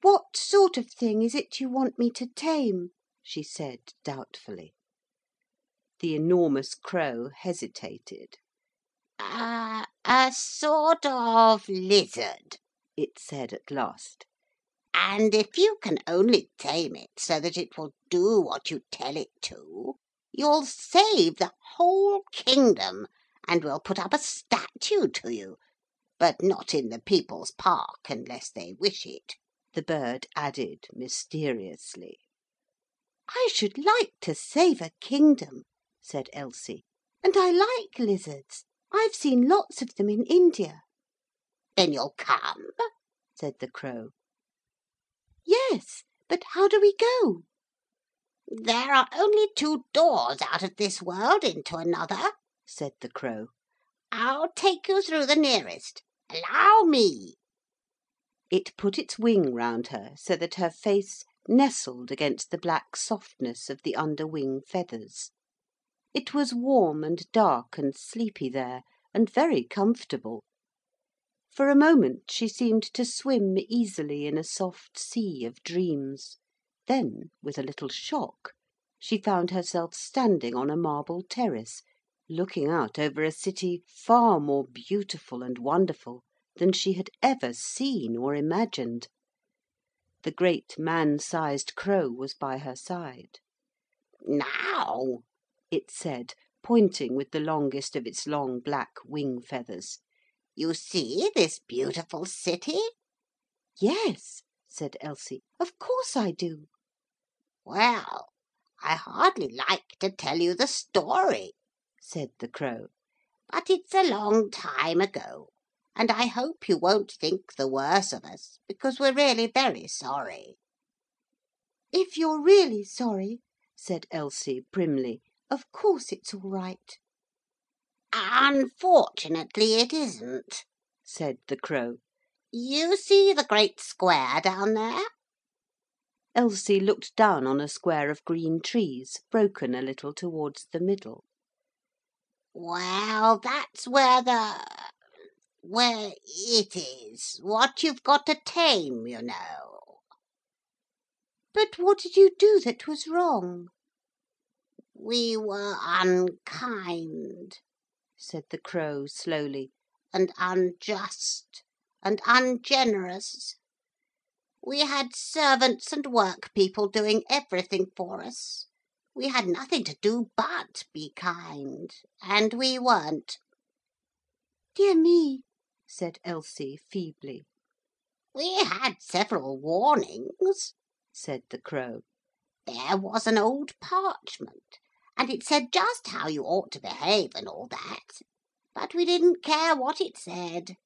What sort of thing is it you want me to tame?' she said doubtfully. The enormous crow hesitated. 'A sort of lizard,' it said at last. 'And if you can only tame it so that it will do what you tell it to, you'll save the whole kingdom, and we'll put up a statue to you, but not in the People's Park unless they wish it,' the bird added mysteriously. 'I should like to save a kingdom,' said Elsie, 'and I like lizards. I've seen lots of them in India.' 'Then you'll come?' said the crow. 'Yes, but how do we go?' 'There are only 2 doors out of this world into another,' said the crow. 'I'll take you through the nearest. Allow me.' It put its wing round her so that her face nestled against the black softness of the under wing feathers. It was warm and dark and sleepy there, and very comfortable. For a moment she seemed to swim easily in a soft sea of dreams. Then, with a little shock, she found herself standing on a marble terrace, looking out over a city far more beautiful and wonderful than she had ever seen or imagined. The great man-sized crow was by her side. 'Now,' it said, pointing with the longest of its long black wing feathers, 'you see this beautiful city?' 'Yes,' said Elsie, 'of course I do.' 'Well, I hardly like to tell you the story,' said the crow, 'but it's a long time ago, and I hope you won't think the worse of us, because we're really very sorry.' 'If you're really sorry,' said Elsie primly, 'of course it's all right.' 'Unfortunately it isn't,' said the crow. 'You see the great square down there?' Elsie looked down on a square of green trees, broken a little towards the middle. 'Well, that's where it is. What you've got to tame, you know.' 'But what did you do that was wrong?' 'We were unkind,' said the crow slowly, 'and unjust and ungenerous. We had servants and work people doing everything for us. We had nothing to do but be kind, and we weren't.' 'Dear me,' said Elsie feebly. 'We had several warnings,' said the crow. 'There was an old parchment, and it said just how you ought to behave and all that. But we didn't care what it said.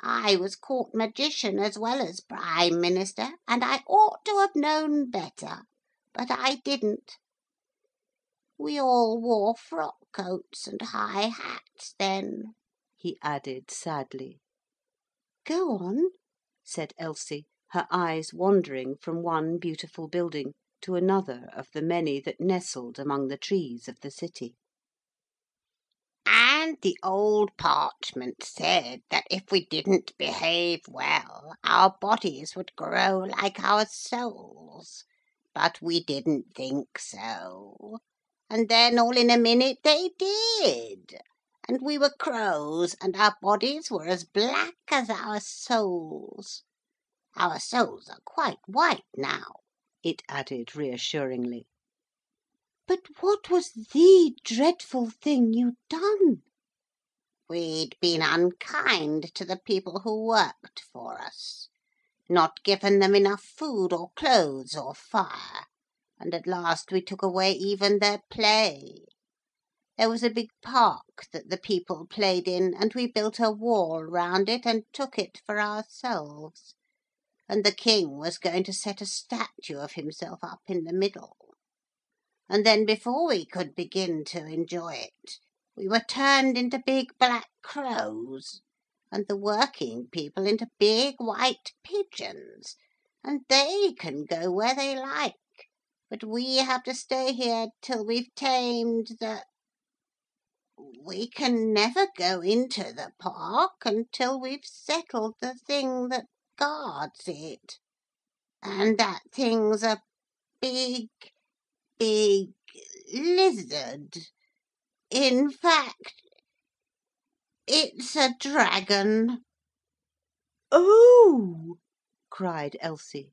I was court magician as well as Prime Minister, and I ought to have known better, but I didn't. We all wore frock coats and high hats then,' he added sadly. 'Go on,' said Elsie, her eyes wandering from one beautiful building to another of the many that nestled among the trees of the city. 'And the old parchment said that if we didn't behave well, our bodies would grow like our souls. But we didn't think so. And then all in a minute they did. And we were crows, and our bodies were as black as our souls. Our souls are quite white now,' it added reassuringly. 'But what was the dreadful thing you'd done?' 'We'd been unkind to the people who worked for us, not given them enough food or clothes or fire, and at last we took away even their play. There was a big park that the people played in, and we built a wall round it and took it for ourselves. And the king was going to set a statue of himself up in the middle. And then before we could begin to enjoy it, we were turned into big black crows, and the working people into big white pigeons, and they can go where they like, but we have to stay here till we've tamed the... We can never go into the park until we've settled the thing that guards it.' And that thing's a big, big lizard. In fact, it's a dragon.' 'Oh!' cried Elsie,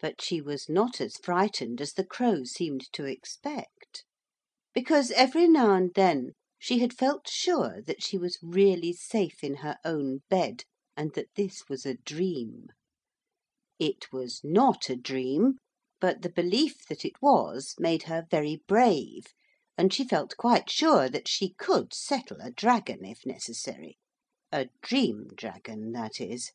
but she was not as frightened as the Crow seemed to expect, because every now and then she had felt sure that she was really safe in her own bed, and that this was a dream. It was not a dream, but the belief that it was made her very brave, and she felt quite sure that she could settle a dragon if necessary, a dream dragon, that is.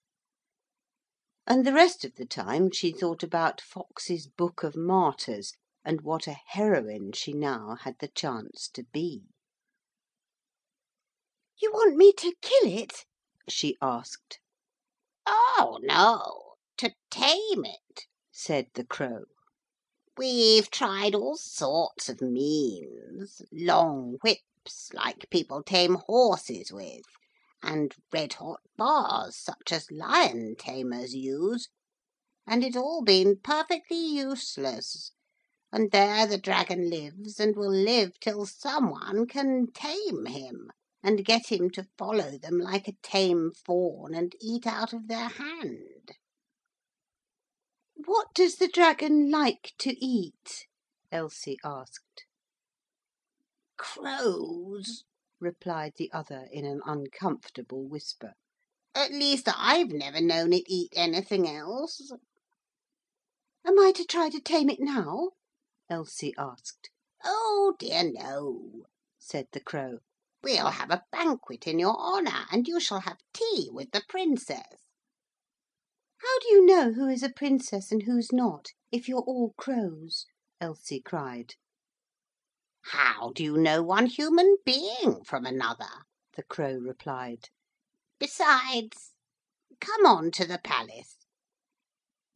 And the rest of the time she thought about Foxe's Book of Martyrs, and what a heroine she now had the chance to be. 'You want me to kill it?' she asked. 'Oh no, to tame it,' said the Crow. 'We've tried all sorts of means. Long whips, like people tame horses with, and red-hot bars, such as lion tamers use, and it's all been perfectly useless. And there the dragon lives, and will live till some one can tame him, and get him to follow them like a tame fawn and eat out of their hand.' 'What does the dragon like to eat?' Elsie asked. 'Crows,' replied the other in an uncomfortable whisper. 'At least I've never known it eat anything else.' 'Am I to try to tame it now?' Elsie asked. 'Oh dear no,' said the Crow. 'We'll have a banquet in your honour, and you shall have tea with the Princess.' 'How do you know who is a princess and who's not, if you're all crows?' Elsie cried. 'How do you know one human being from another?' the Crow replied. 'Besides, come on to the palace.'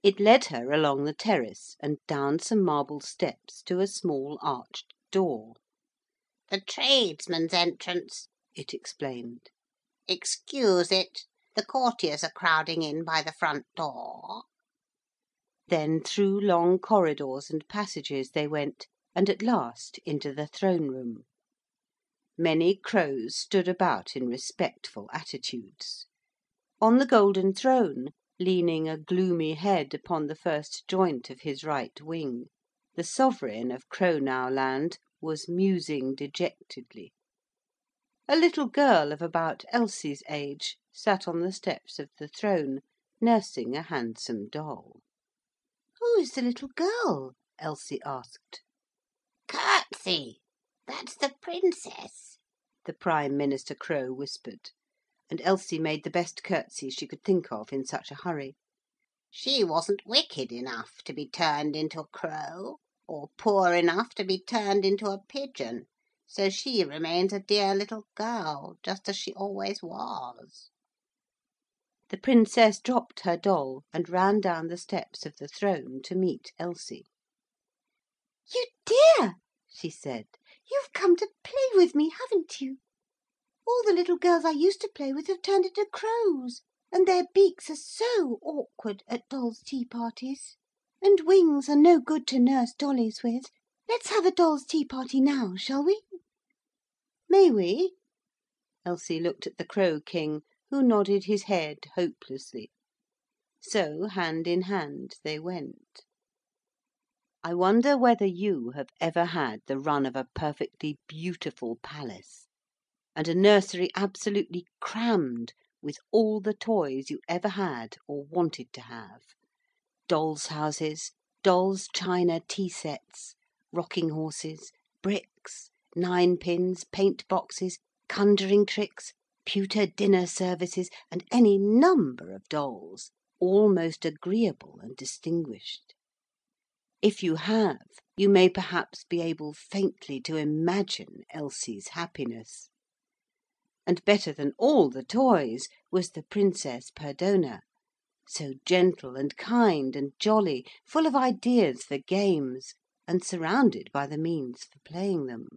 It led her along the terrace and down some marble steps to a small arched door. 'The tradesmen's entrance,' it explained. 'Excuse it. The courtiers are crowding in by the front door.' Then through long corridors and passages they went, and at last into the throne room. Many crows stood about in respectful attitudes. On the golden throne, leaning a gloomy head upon the first joint of his right wing, the sovereign of Crownowland was musing dejectedly. A little girl of about Elsie's age sat on the steps of the throne, nursing a handsome doll. 'Who is the little girl?' Elsie asked. 'Curtsy. That's the Princess,' the Prime Minister Crow whispered, and Elsie made the best curtsy she could think of in such a hurry. 'She wasn't wicked enough to be turned into a crow, or poor enough to be turned into a pigeon, so she remains a dear little girl, just as she always was.' The Princess dropped her doll and ran down the steps of the throne to meet Elsie. 'You dear,' she said, 'you've come to play with me, haven't you? All the little girls I used to play with have turned into crows, and their beaks are so awkward at dolls' tea parties, and wings are no good to nurse dollies with. Let's have a dolls' tea party now, shall we?' 'May we?' Elsie looked at the Crow King, who nodded his head hopelessly. So hand in hand they went. I wonder whether you have ever had the run of a perfectly beautiful palace, and a nursery absolutely crammed with all the toys you ever had or wanted to have: dolls' houses, dolls' china tea sets, rocking horses, bricks, ninepins, paint boxes, conjuring tricks, pewter dinner services, and any number of dolls, all most agreeable and distinguished. If you have, you may perhaps be able faintly to imagine Elsie's happiness. And better than all the toys was the Princess Perdona, so gentle and kind and jolly, full of ideas for games, and surrounded by the means for playing them.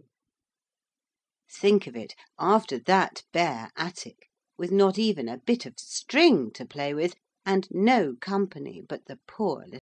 Think of it, after that bare attic, with not even a bit of string to play with, and no company but the poor little